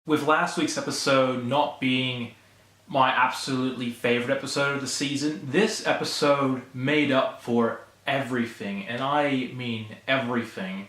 With last week's episode not being my absolutely favorite episode of the season, this episode made up for everything, and I mean everything.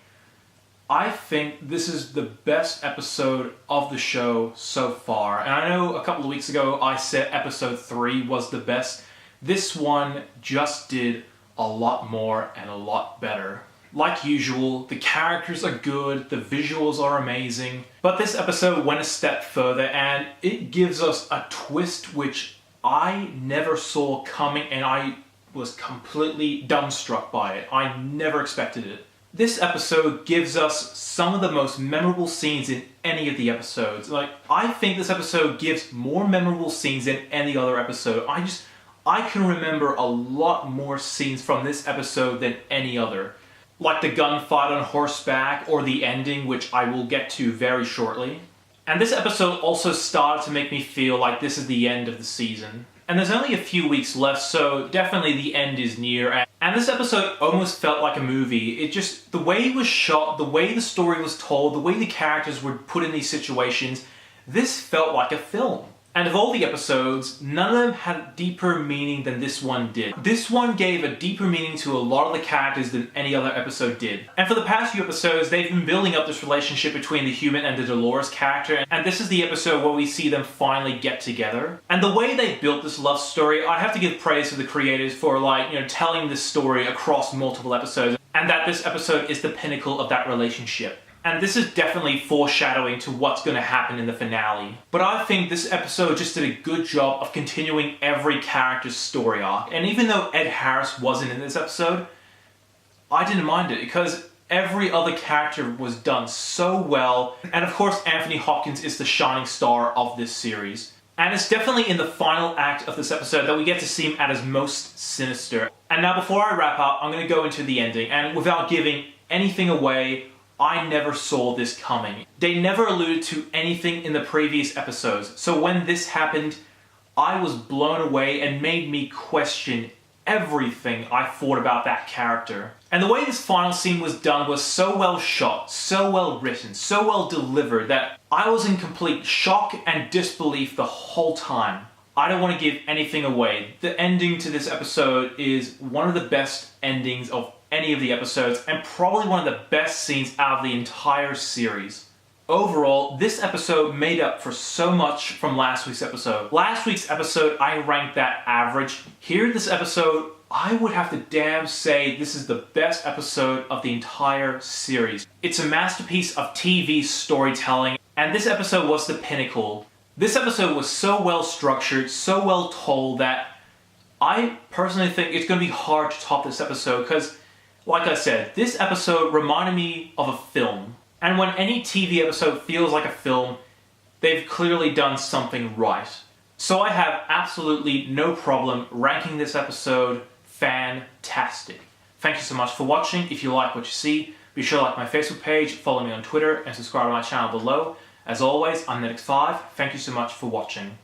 I think this is the best episode of the show so far, and I know a couple of weeks ago I said episode 3 was the best. This one just did a lot more and a lot better. Like usual, the characters are good, the visuals are amazing, but this episode went a step further and it gives us a twist which I never saw coming, and I was completely dumbstruck by it. I never expected it. This episode gives us some of the most memorable scenes in any of the episodes. I think this episode gives more memorable scenes than any other episode. I can remember a lot more scenes from this episode than any other. Like the gunfight on horseback or the ending, which I will get to very shortly. And this episode also started to make me feel like this is the end of the season. And there's only a few weeks left, so definitely the end is near. And this episode almost felt like a movie. The way it was shot, the way the story was told, the way the characters were put in these situations, this felt like a film. And of all the episodes, none of them had a deeper meaning than this one did. This one gave a deeper meaning to a lot of the characters than any other episode did. And for the past few episodes, they've been building up this relationship between the human and the Dolores character, and this is the episode where we see them finally get together. And the way they built this love story, I have to give praise to the creators for telling this story across multiple episodes, and that this episode is the pinnacle of that relationship. And this is definitely foreshadowing to what's going to happen in the finale. But I think this episode just did a good job of continuing every character's story arc. And even though Ed Harris wasn't in this episode, I didn't mind it because every other character was done so well. And of course, Anthony Hopkins is the shining star of this series. And it's definitely in the final act of this episode that we get to see him at his most sinister. And now before I wrap up, I'm going to go into the ending. And without giving anything away, I never saw this coming. They never alluded to anything in the previous episodes, so when this happened, I was blown away and made me question everything I thought about that character. And the way this final scene was done was so well shot, so well written, so well delivered that I was in complete shock and disbelief the whole time. I don't want to give anything away. The ending to this episode is one of the best endings of any of the episodes, and probably one of the best scenes out of the entire series. Overall, this episode made up for so much from last week's episode. Last week's episode, I ranked that average. Here in this episode, I would have to damn say this is the best episode of the entire series. It's a masterpiece of TV storytelling, and this episode was the pinnacle. This episode was so well structured, so well told, that I personally think it's going to be hard to top this episode because, like I said, this episode reminded me of a film. And when any TV episode feels like a film, they've clearly done something right. So I have absolutely no problem ranking this episode fantastic. Thank you so much for watching. If you like what you see, be sure to like my Facebook page, follow me on Twitter, and subscribe to my channel below. As always, I'm NETX5. Thank you so much for watching.